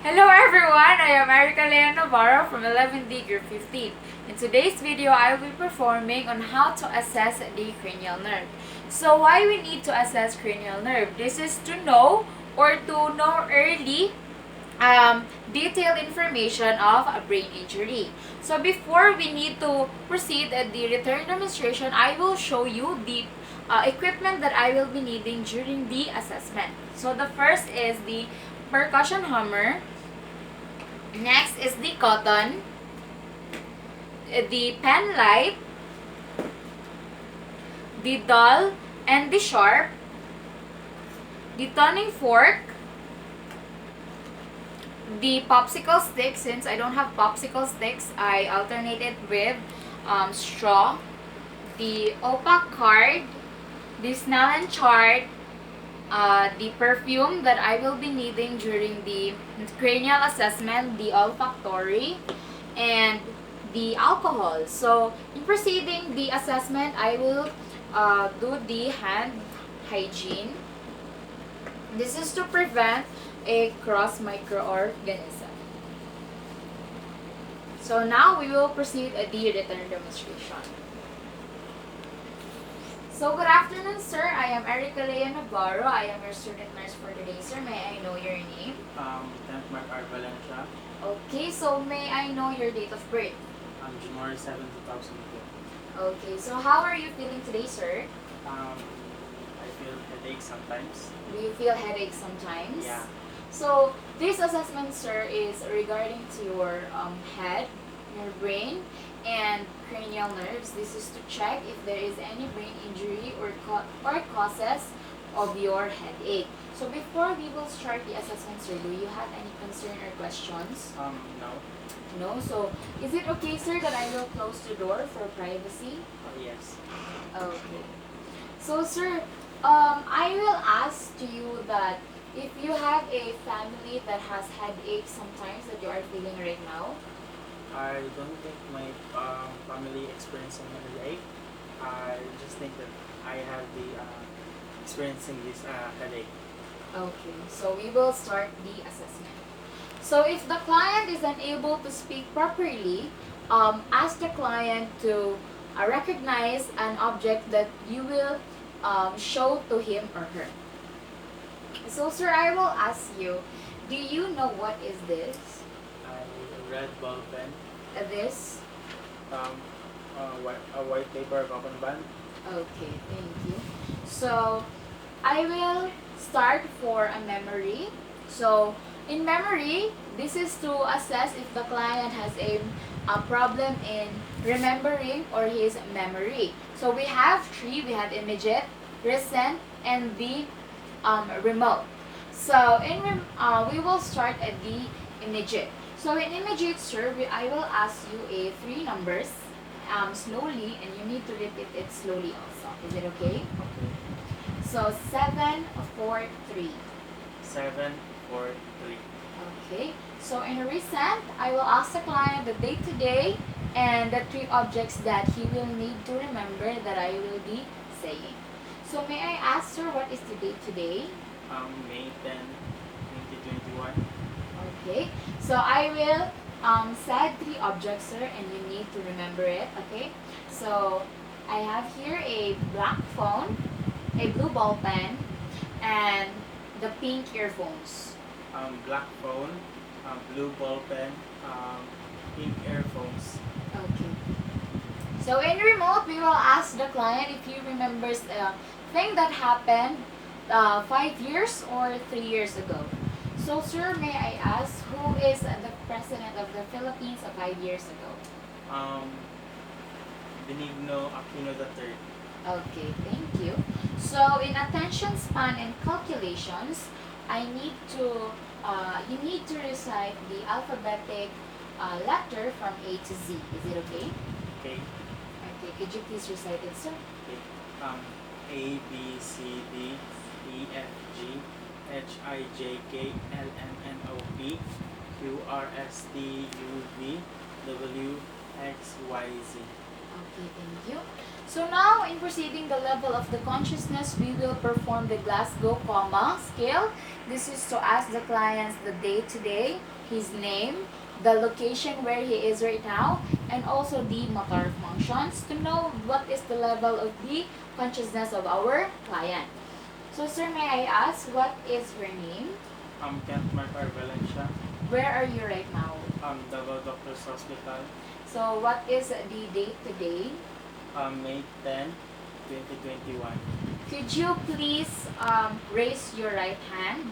Hello everyone, I am Erica Lea Navarro from 11D Group 15. In today's video, I will be performing on how to assess the cranial nerve. So why we need to assess cranial nerve? This is to know or to know early detailed information of a brain injury. So before we need to proceed at the return demonstration, I will show you the equipment that I will be needing during the assessment. So the first is the percussion hammer. Next is the cotton, the pen light, the dull and the sharp, the tuning fork, the popsicle stick. Since I don't have popsicle sticks, I alternate it with straw, the opaque card, the Snellen chart, the perfume that I will be needing during the cranial assessment, the olfactory, and the alcohol. So, in proceeding the assessment, I will do the hand hygiene. This is to prevent a cross microorganism. So now we will proceed at the return demonstration. So good afternoon, sir. I am Erica Lea Navarro. I am your student nurse for today, sir. May I know your name? Lieutenant Mark R. Valencia. Okay, so may I know your date of birth? January 7, 2002. Okay, so how are you feeling today, sir? I feel headache sometimes. Do you feel headache sometimes? Yeah. So this assessment, sir, is regarding to your head, your brain, and cranial nerves. This is to check if there is any brain injury or causes of your headache. So before we will start the assessment, sir, do you have any concern or questions? No. No? So is it okay, sir, that I will close the door for privacy? Yes. Okay. So, sir, I will ask to you that if you have a family that has headache sometimes that you are feeling right now. I don't think my family experiencing headache. I just think that I have the experiencing this headache. Okay, so we will start the assessment. So if the client is unable to speak properly, ask the client to recognize an object that you will show to him or her. So sir, I will ask you, do you know what is this? A red ball pen. This? A white paper cotton band. Okay, thank you. So, I will start for a memory. So, in memory, this is to assess if the client has a problem in remembering or his memory. So, we have three. We have immediate, recent, and the remote. So, we will start at the immediate. So, in immediate, sir, I will ask you three numbers slowly, and you need to repeat it slowly also. Is it okay? Okay. So 7, 4, 3. 7, 4, 3. Okay. So in recent, I will ask the client the date today and the three objects that he will need to remember that I will be saying. So may I ask, sir, what is the date today? May 10, 2021. Okay. So I will said three objects, sir, and you need to remember it. Okay. So I have here a black phone, a blue ball pen, and the pink earphones. Black phone, blue ball pen, pink earphones. Okay. So in remote, we will ask the client if he remembers a thing that happened 5 years or 3 years ago. So sir, may I ask who is the president of the Philippines 5 years ago? Benigno Aquino III. Okay, thank you. So in attention span and calculations, you need to recite the alphabetic letter from A to Z. Is it okay? Okay. Okay, could you please recite it, sir? Okay. A, B, C, D, E, F, G, H, I, J, K, L, M, N, O, P, Q, R, S, T, U, V, W, X, Y, Z. Okay, thank you. So now, in proceeding the level of the consciousness, we will perform the Glasgow Coma scale. This is to ask the clients the day-to-day, his name, the location where he is right now, and also the motor functions to know what is the level of the consciousness of our client. So sir, may I ask, what is your name? Kent Mark Valencia. Where are you right now? Davao Doctors Hospital. So what is the date today? May 10, 2021. Could you please raise your right hand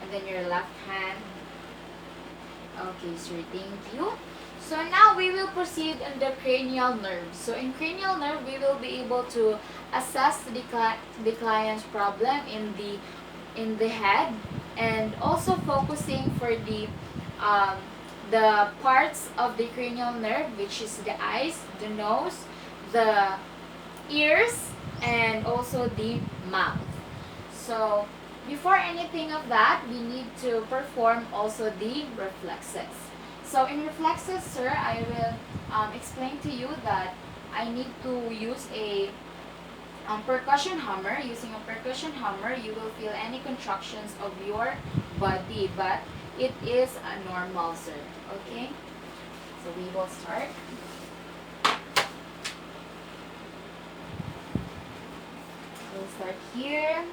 and then your left hand? Okay, sir, thank you. So now we will proceed on the cranial nerve. So in cranial nerve, we will be able to assess the client's problem in the head, and also focusing for the parts of the cranial nerve, which is the eyes, the nose, the ears, and also the mouth. So before anything of that, we need to perform also the reflexes. So in reflexes, sir, I will explain to you that I need to use a percussion hammer. Using a percussion hammer, you will feel any contractions of your body, but it is a normal, sir. Okay? So we will start. We'll start here.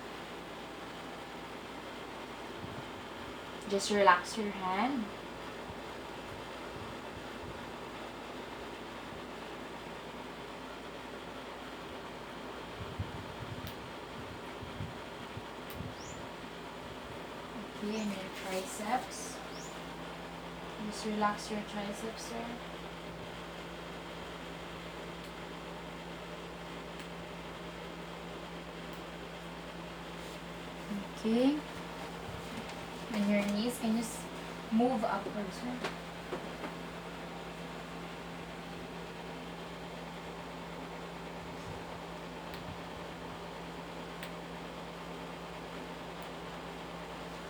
Just relax your hand. Okay, and your triceps. Just relax your triceps, sir. Okay. And your knees, can you move upwards, sir?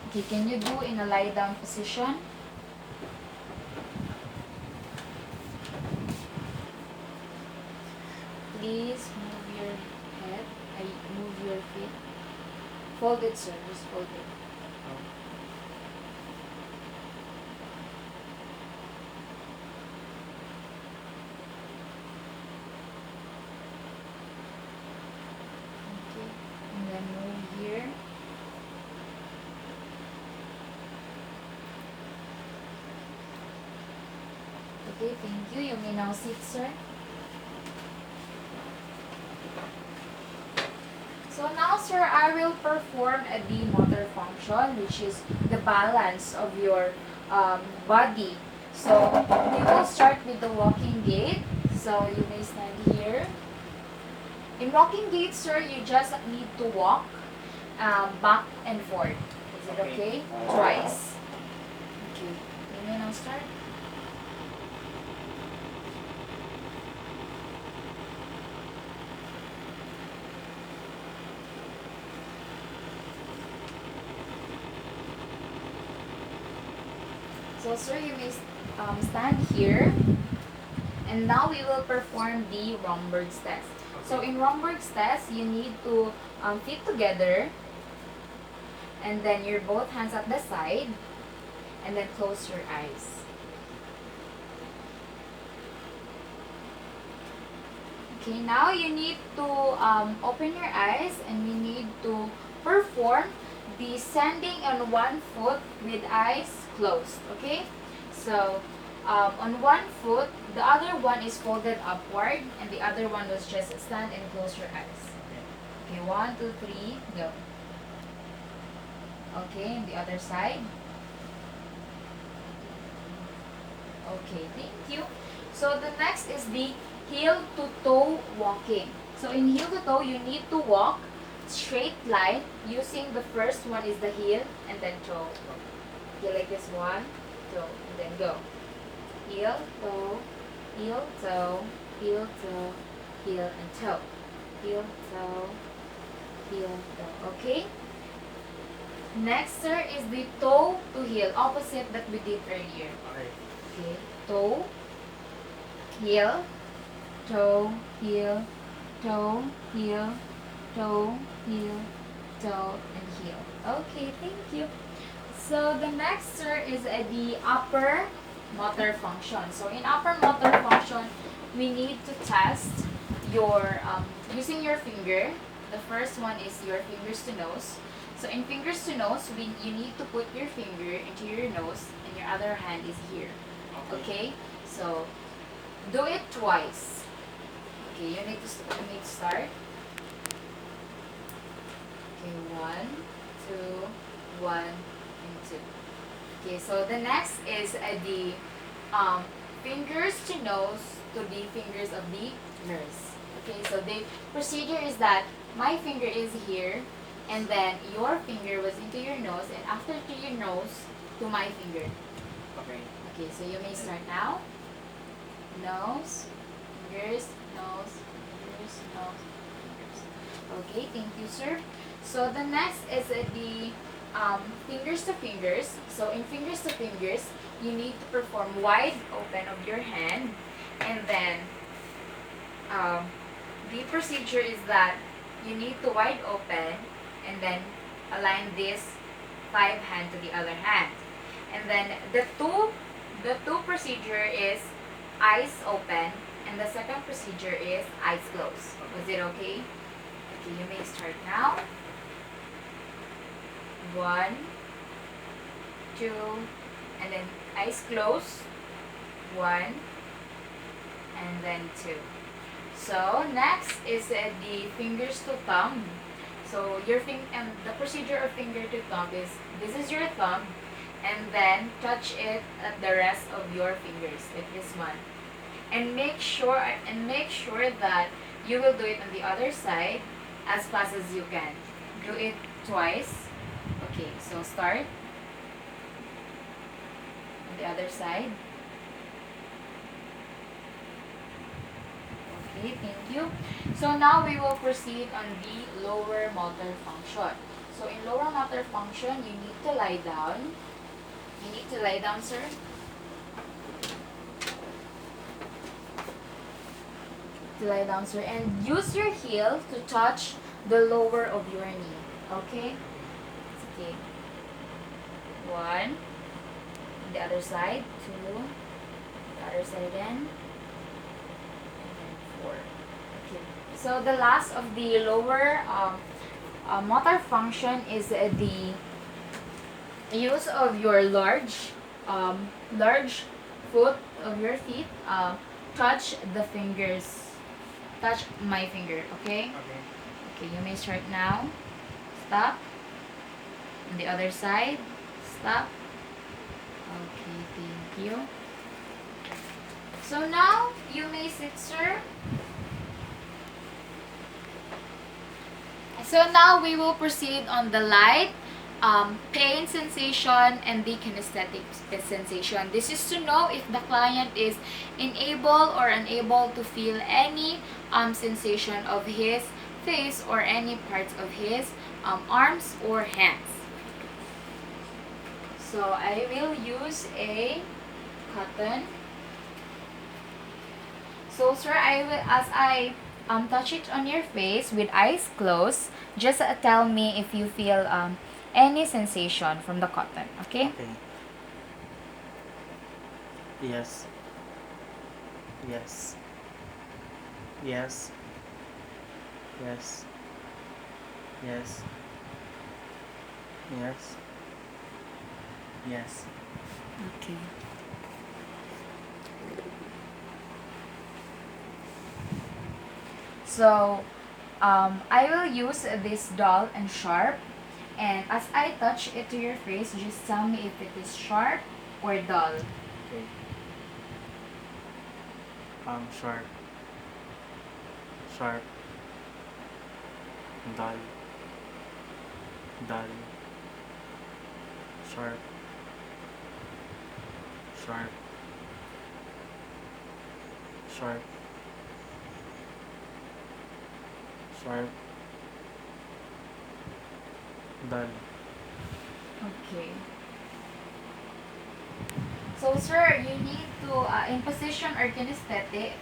Okay, can you do in a lie down position? Please move your head. Move your feet. Fold it, sir. Just fold it. Okay. And then move here. Okay, thank you. You may now sit, sir. So now, sir, I will perform the motor function, which is the balance of your body. So we will start with the walking gait. So you may stand here. In walking gait, sir, you just need to walk back and forth. Is it okay? Twice. Okay. You may now start. So sir, you may stand here, and now we will perform the Romberg's test. So in Romberg's test, you need to fit together, and then your both hands at the side, and then close your eyes. Okay, now you need to open your eyes, and we need to perform the standing on one foot with eyes closed. Okay, so on one foot, the other one is folded upward, and the other one was just stand and close your eyes. Okay, 1, 2, 3, go. Okay, the other side. Okay, thank you. So the next is the heel to toe walking. So in heel to toe, you need to walk straight line using the first one is the heel and then toe. Okay, like this, 1, 2, and then go. Heel, toe, heel, toe, heel, toe, heel, and toe. Heel, toe, heel, toe. Okay? Next, sir, is the toe to heel, opposite that we did earlier. Okay. Okay, toe, heel, toe, heel, toe, heel, toe, heel, toe, and heel. Okay, thank you. So the next, sir, is the upper motor function. So in upper motor function, we need to test your using your finger. The first one is your fingers to nose. So in fingers to nose, you need to put your finger into your nose and your other hand is here. Okay? So do it twice. Okay, you need to start. Okay, 1, 2, 1, and 2. Okay, so the next is the fingers to nose to the fingers of the nurse. Okay, so the procedure is that my finger is here, and then your finger was into your nose, and after to your nose to my finger. Okay. Okay, so you may start now. Nose, fingers, nose, fingers, nose, fingers. Okay, thank you, sir. So the next is the fingers to fingers. So in fingers to fingers, you need to perform wide open of your hand, and then the procedure is that you need to wide open and then align this 5 hand to the other hand, and then the two procedure is eyes open, and the second procedure is eyes closed. Was it okay? Okay, you may start now. 1, 2, and then eyes closed. 1, and then 2. So next is the fingers to thumb. So your and the procedure of finger to thumb is this is your thumb, and then touch it at the rest of your fingers like this one, and make sure that you will do it on the other side as fast as you can. Do it twice. Okay, so start on the other side. Okay, thank you. So now we will proceed on the lower motor function. So in lower motor function, you need to lie down. You need to lie down, sir. To lie down, sir, and use your heel to touch the lower of your knee. Okay? It's okay. 1. On the other side. 2. The other side again. And then 4. Okay. So the last of the lower motor function is the use of your large foot of your feet. Touch the fingers. Touch my finger, okay? Okay. Okay, you may start now. Stop. On the other side. Stop. Okay, thank you. So now, you may sit, sir. So now, we will proceed on the light, pain sensation, and the kinesthetic sensation. This is to know if the client is unable to feel any sensation of his face or any parts of his arms or hands. So I will use a cotton. So sir, as I touch it on your face with eyes closed, just tell me if you feel any sensation from the cotton, okay? Okay. Yes. Yes. Yes. Yes. Yes. Yes. Yes. Okay. So, I will use this dull and sharp, and as I touch it to your face, just tell me if it is sharp or dull. Okay. Sharp. Sharp. Dull. Dull. Sharp. Sharp. Sharp. Sharp. Dull. Okay. So, sir, you need to, in position or kinesthetic,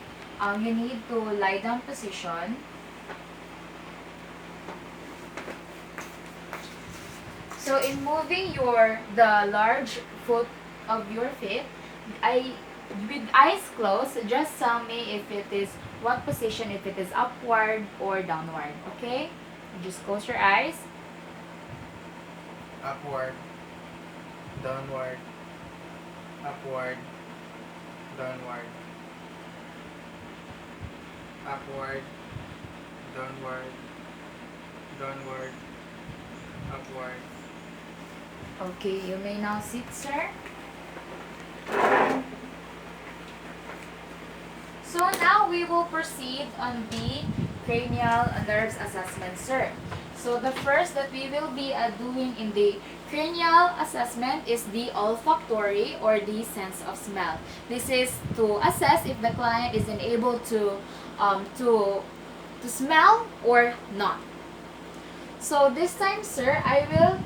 you need to lie down position. So in moving the large foot of your feet, with eyes closed, just tell me if it is what position, if it is upward or downward. Okay? Just close your eyes. Upward, downward, upward, downward, upward, downward, downward, upward. Okay, you may now sit, sir. So now we will proceed on the cranial nerves assessment, sir. So the first that we will be doing in the cranial assessment is the olfactory or the sense of smell. This is to assess if the client is unable to smell or not. So this time, sir, I will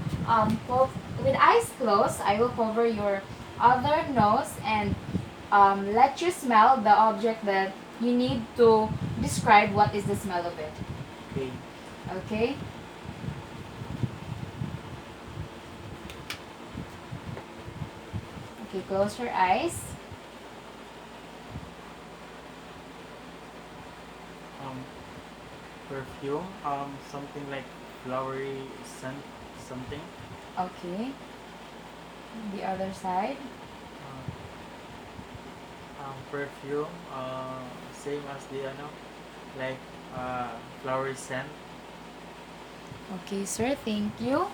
with eyes closed, I will cover your other nose and let you smell the object that you need to describe what is the smell of it. Okay. Okay? Okay, close your eyes. Perfume, something like flowery scent, something. Okay. The other side. Perfume, same as the like flowery scent. Okay, sir. Thank you.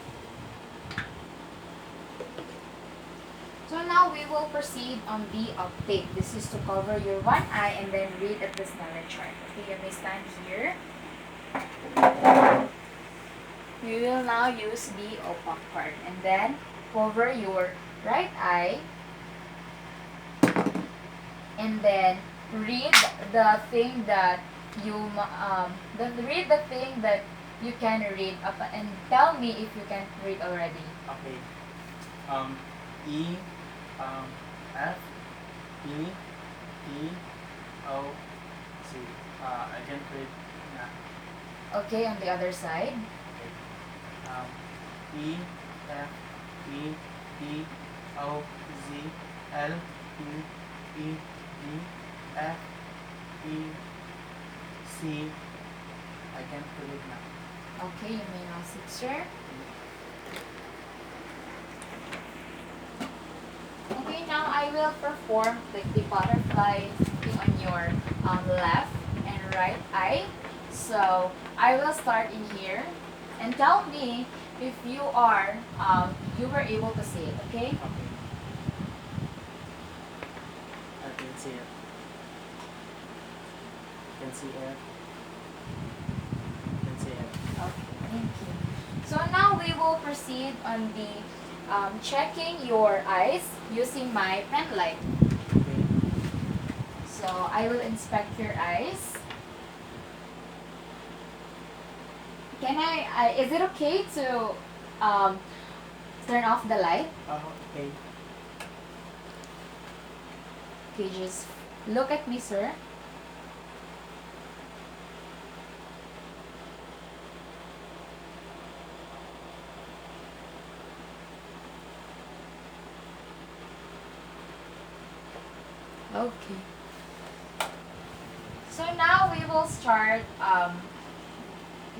So now we will proceed on the uptake. This is to cover your one eye and then read at the smeller chart. Okay, you may stand here. We will now use the opaque part and then cover your right eye and then read the thing that read the thing that you can read up and tell me if you can read already. Okay. E, F, E, E, O, C. I can read now. Okay, on the other side. E, F, E, E, O, Z, L, U, E, D, F, E, C. I can read now. Okay, you may now sit, sir. Okay, now I will perform the butterfly thing on your left and right eye. So I will start in here and tell me if you were able to see it. Okay? Okay. I can see it. Can see it. Can see it. Okay, thank you. So now we will proceed on the checking your eyes using my pen light. Okay. So I will inspect your eyes. Can is it okay to turn off the light? Okay. Okay, just look at me, sir. Okay. So now we will start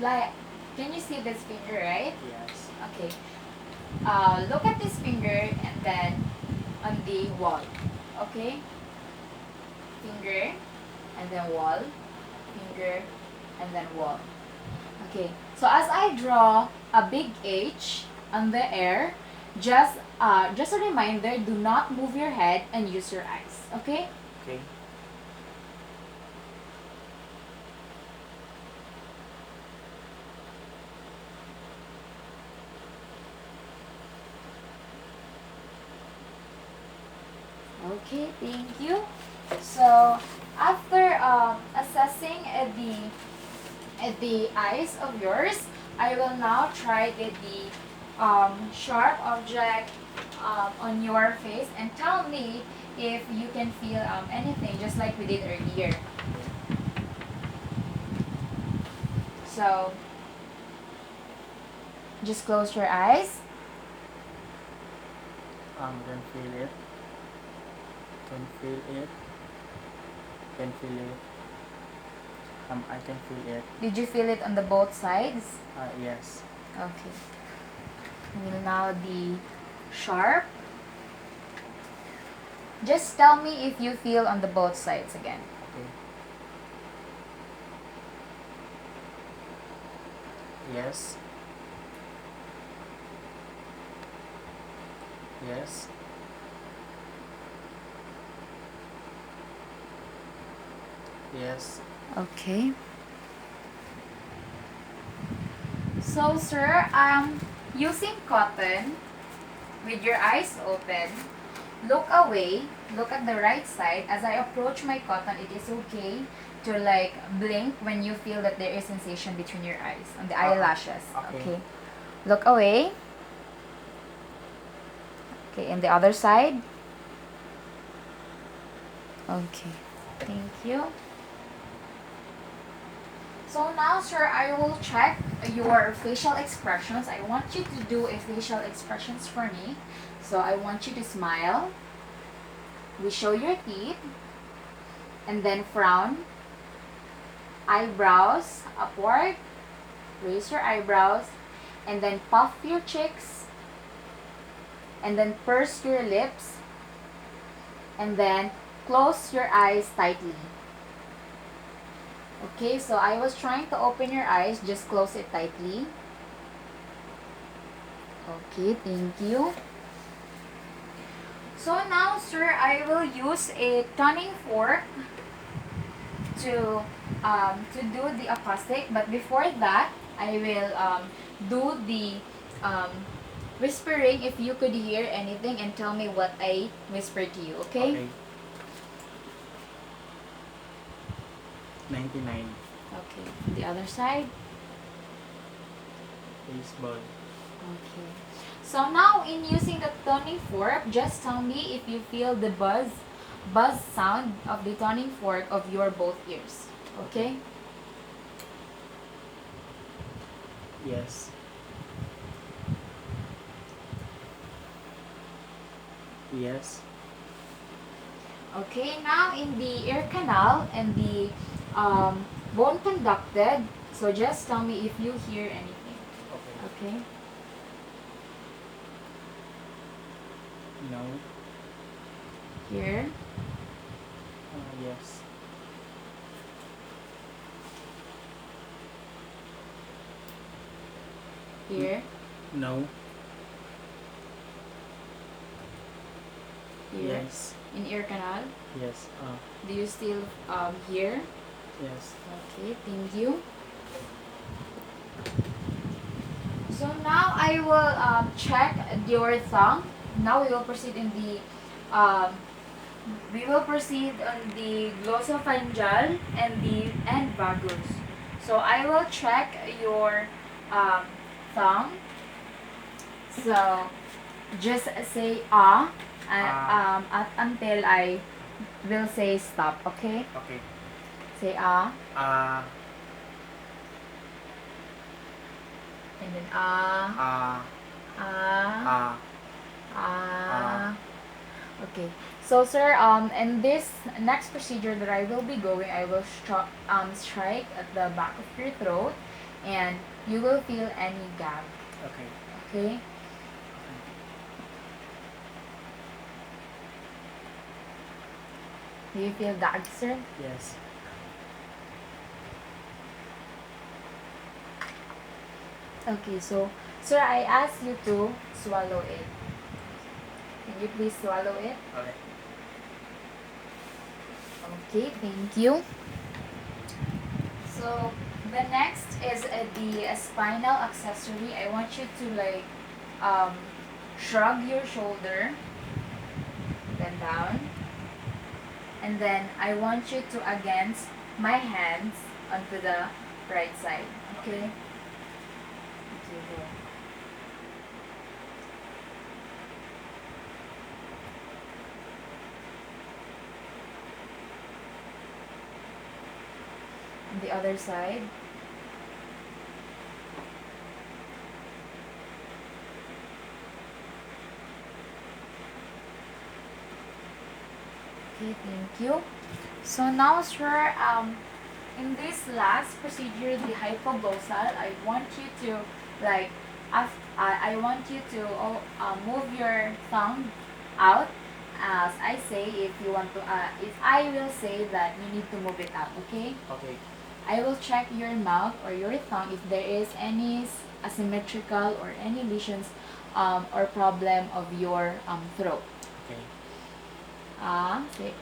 like, can you see this finger, right? Yes. Okay. Look at this finger and then on the wall. Okay? Finger and then wall. Finger and then wall. Okay. So as I draw a big H on the air, just a reminder, do not move your head and use your eyes. Okay? Okay. Okay, thank you. So after assessing the eyes of yours, I will now try the sharp object on your face and tell me if you can feel anything, just like we did earlier. So just close your eyes. Can feel it. Can feel it. Can feel it. I can feel it. Did you feel it on the both sides? Yes. Okay. Will now the sharp. Just tell me if you feel on the both sides again. Okay. Yes. Yes. Yes. Okay. So, sir, using cotton with your eyes open, look away, look at the right side. As I approach my cotton, it is okay to like blink when you feel that there is sensation between your eyes, on the eyelashes. Okay. Look away. Okay, and the other side. Okay. Thank you. So now, sir, I will check your facial expressions. I want you to do a facial expressions for me. So I want you to smile. We show your teeth. And then frown. Eyebrows upward. Raise your eyebrows. And then puff your cheeks. And then purse your lips. And then close your eyes tightly. Okay, so I was trying to open your eyes. Just close it tightly. Okay, thank you. So now, sir, I will use a tuning fork to do the acoustic. But before that, I will do the whispering. If you could hear anything and tell me what I whispered to you, okay? Okay. 99. Okay. The other side. Baseball. Okay. So now, in using the tuning fork, just tell me if you feel the buzz sound of the tuning fork of your both ears. Okay? Yes. Yes. Okay, now in the ear canal and the bone conducted, so just tell me if you hear anything. Okay. Okay? No. Here. Yes. Here. No. Here. Yes. In ear canal. Yes. Do you still hear? Yes. Okay, thank you. So now I will check your tongue. Now we will proceed in the on the glossopharyngeal and the vagus. So I will check your um, tongue. So just say until I will say stop. Okay. Okay. Say Uh. and then Okay. So sir, in this next procedure that I will be going, I will strike at the back of your throat, and you will feel any gag. Okay. Okay. Do you feel gag, sir? Yes. Okay. So sir, I ask you to swallow it. Can you please swallow it? Okay. Okay, thank you. So the next is the spinal accessory. I want you to like shrug your shoulder, then down, and then I want you to against my hands onto the right side. Okay. Okay, go. The other side. Okay, thank you. So now, sir, in this last procedure, the hypoglossal, I want you to like, I want you to move your tongue out as I say. If you want to, if I will say that you need to move it out, okay? Okay. I will check your mouth or your tongue if there is any asymmetrical or any lesions or problem of your throat. Okay. Say.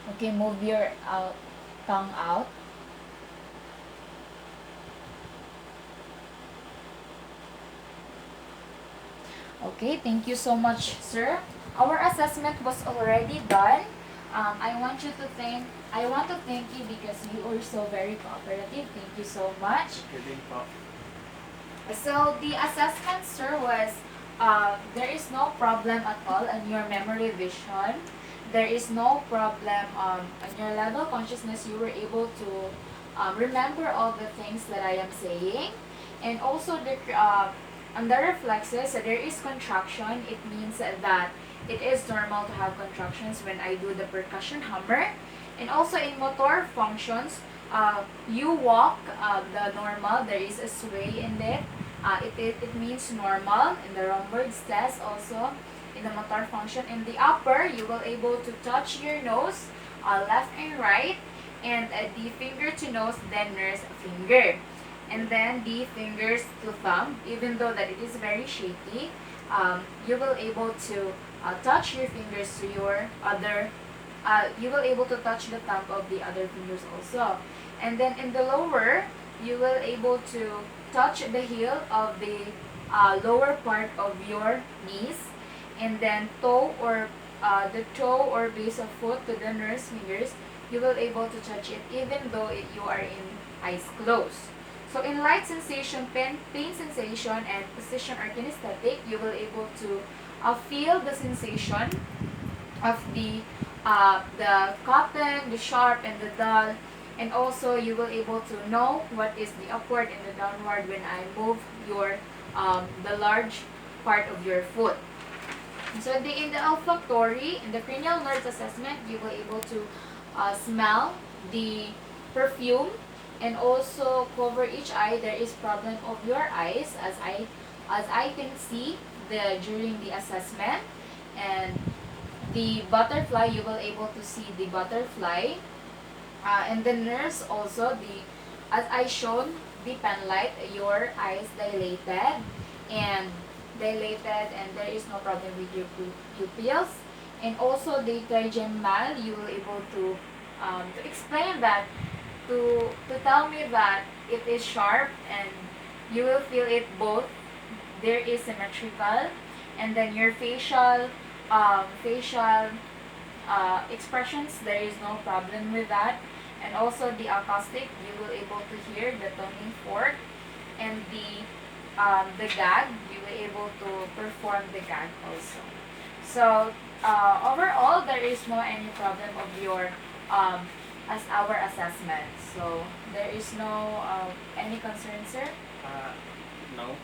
Okay, move your tongue out. Okay, thank you so much, sir. Our assessment was already done. I want to thank you because you are so very cooperative. Thank you so much. Good po. So the assessment, sir, was there is no problem at all on your memory vision. There is no problem on your level of consciousness. You were able to remember all the things that I am saying. And also on the reflexes, there is contraction. It means that it is normal to have contractions when I do the percussion hammer. And also in motor functions, you walk the normal. There is a sway in it. It means normal. In the Romberg's test also, in the motor function. In the upper, you will able to touch your nose, left and right, and the finger to nose, then nurse finger. And then the fingers to thumb, even though that it is very shaky, you will able to touch your fingers to your other, you will able to touch the thumb of the other fingers also. And then in the lower, you will able to touch the heel of the lower part of your knees, and then toe or the toe or base of foot to the nurse fingers, you will able to touch it even though you are in eyes closed. So in light sensation, pain sensation, and position or kinesthetic, you will able to feel the sensation of the cotton, the sharp, and the dull. And also you will able to know what is the upward and the downward when I move your the large part of your foot. So in the olfactory, in the cranial nerves assessment, you will able to smell the perfume, and also cover each eye. There is problem of your eyes as I can see during the assessment. And the butterfly, you will able to see the butterfly. And the nerves also, as I shown the pen light, your eyes dilated and there is no problem with your pupils. And also the trigeminal, you will able to explain that, to tell me that it is sharp, and you will feel it both. There is symmetrical, and then your facial expressions, there is no problem with that. And also the acoustic, you will able to hear the toning fork, and the gag, you will able to perform the gag also. So overall, there is no any problem of your as our assessment. So there is no any concern, sir. No.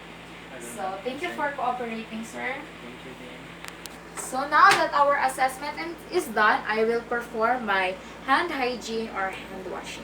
So thank you for cooperating, sir. Thank you, Dean. So now that our assessment is done, I will perform my hand hygiene or hand washing.